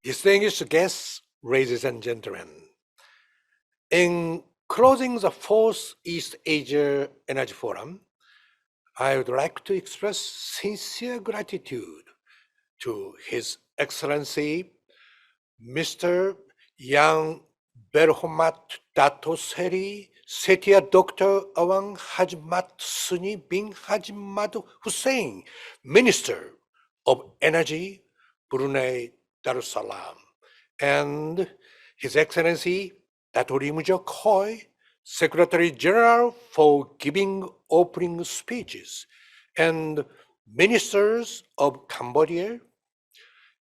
Distinguished guests, ladies and gentlemen, in closing the fourth East Asia Energy Forum, I would like to express sincere gratitude to His Excellency Mr. Yang Berhormat Dato Seri, Setia Dr. Awang Haji Suny bin Haji Hussein, Minister of Energy, Brunei Darussalam, and His Excellency Dato Lim Jock Hoi, Secretary General, for giving opening speeches, and ministers of Cambodia,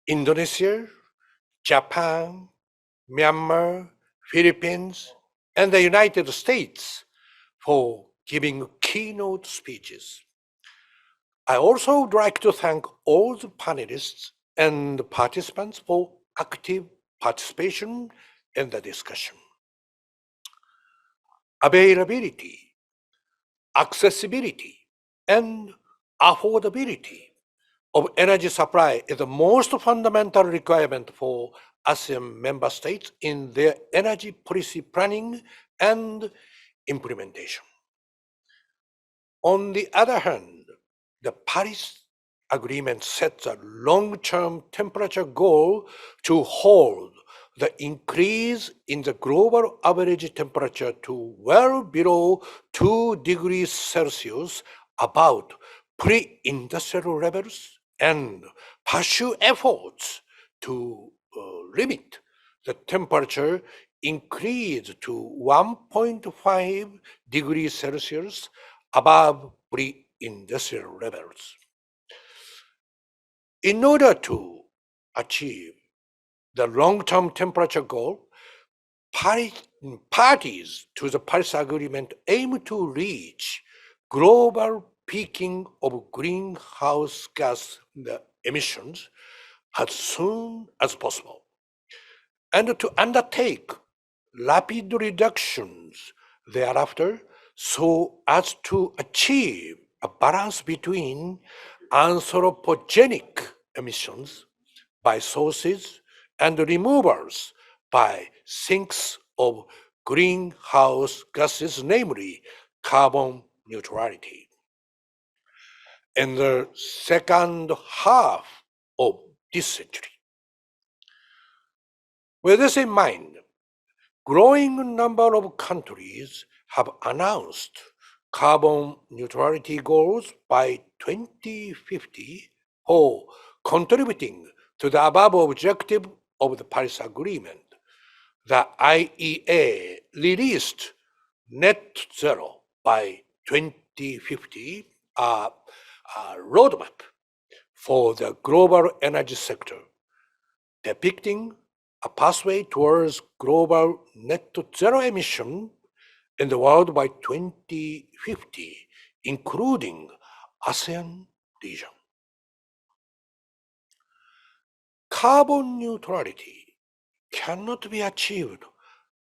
Indonesia, Japan, Myanmar, Philippines, and the United States for giving keynote speeches. I also would like to thank all the panelists and participants for active participation in the discussion. Availability, accessibility, and affordability of energy supply is the most fundamental requirement for ASEAN member states in their energy policy planning and implementation. On the other hand, the Paris Agreement sets a long-term temperature goal to hold the increase in the global average temperature to well below 2 degrees Celsius, about pre-industrial levels, and pursue efforts to limit the temperature increase to 1.5 degrees Celsius above pre-industrial levels. In order to achieve the long-term temperature goal, parties to the Paris Agreement aim to reach global peaking of greenhouse gas emissions as soon as possible, and to undertake rapid reductions thereafter so as to achieve a balance between anthropogenic emissions by sources and removals by sinks of greenhouse gases, namely carbon neutrality. In the second half of this century. With this in mind, growing number of countries have announced carbon neutrality goals by 2050 for contributing to the above objective of the Paris Agreement. The IEA released net zero by 2050, a roadmap for the global energy sector, depicting a pathway towards global net zero emission in the world by 2050, including ASEAN region. Carbon neutrality cannot be achieved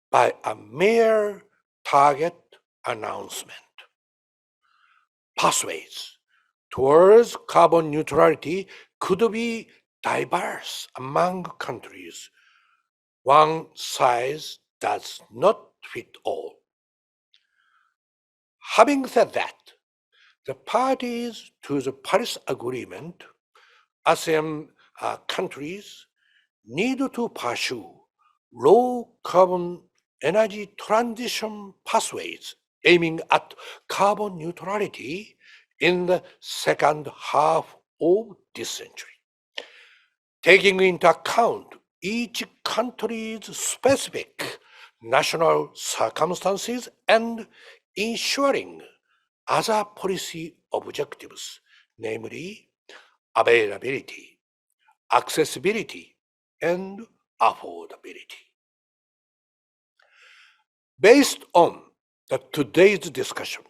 by a mere target announcement. Pathways towards carbon neutrality could be diverse among countries. One size does not fit all. Having said that, the parties to the Paris Agreement, ASEAN countries, need to pursue low carbon energy transition pathways aiming at carbon neutrality in the second half of this century, taking into account each country's specific national circumstances and ensuring other policy objectives, namely availability, accessibility, and affordability. Based on today's discussion,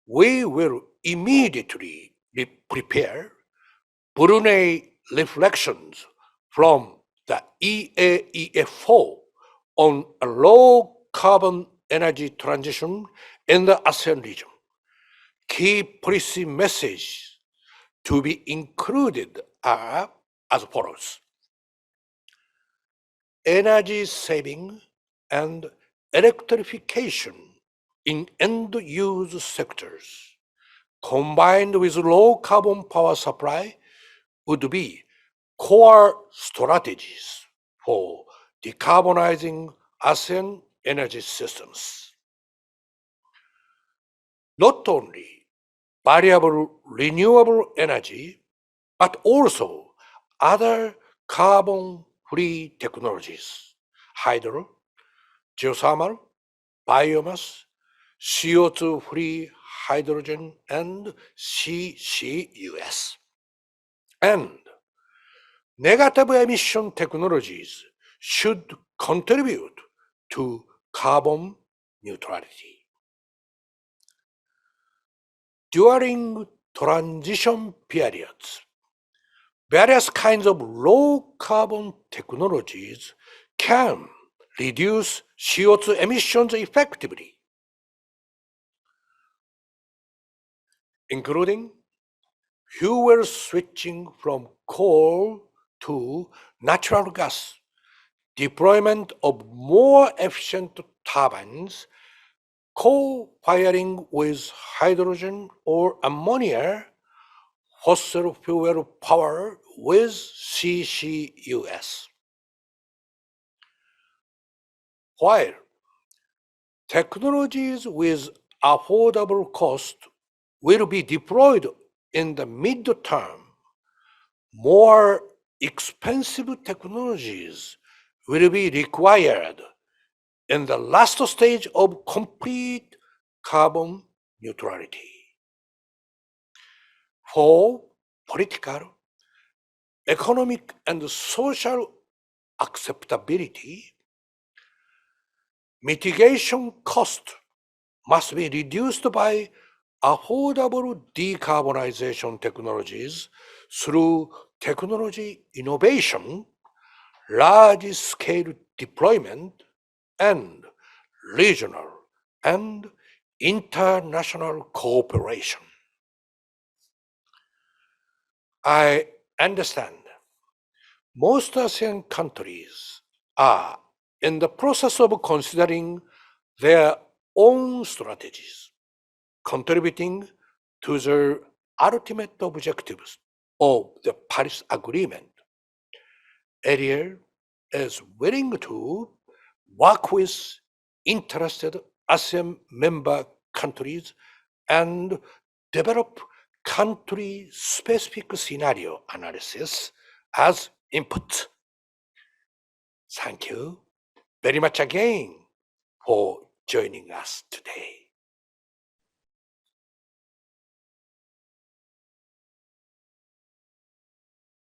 we will immediately prepare Brunei reflections from the EAEF4 on a low carbon energy transition in the ASEAN region. Key policy messages to be included are as follows. energy saving and electrification in end-use sectors, combined with low carbon power supply, would be core strategies for decarbonizing ASEAN energy systems. Not only variable renewable energy, but also other carbon-free technologies, hydro, geothermal, biomass, CO2-free hydrogen, and CCUS. And negative emission technologies should contribute to carbon neutrality. During transition periods, various kinds of low carbon technologies can reduce CO2 emissions effectively, including fuel switching from coal to natural gas, deployment of more efficient turbines, co-firing with hydrogen or ammonia, fossil fuel power with CCUS. While technologies with affordable cost will be deployed in the mid-term, more expensive technologies will be required in the last stage of complete carbon neutrality. For political, economic, and social acceptability, mitigation cost must be reduced by affordable decarbonization technologies through technology innovation, large-scale deployment, and regional and international cooperation. I understand most ASEAN countries are in the process of considering their own strategies, contributing to the ultimate objectives of the Paris Agreement. ERIA is willing to work with interested ASEAN member countries and develop country-specific scenario analysis as input. Thank you very much again for joining us today.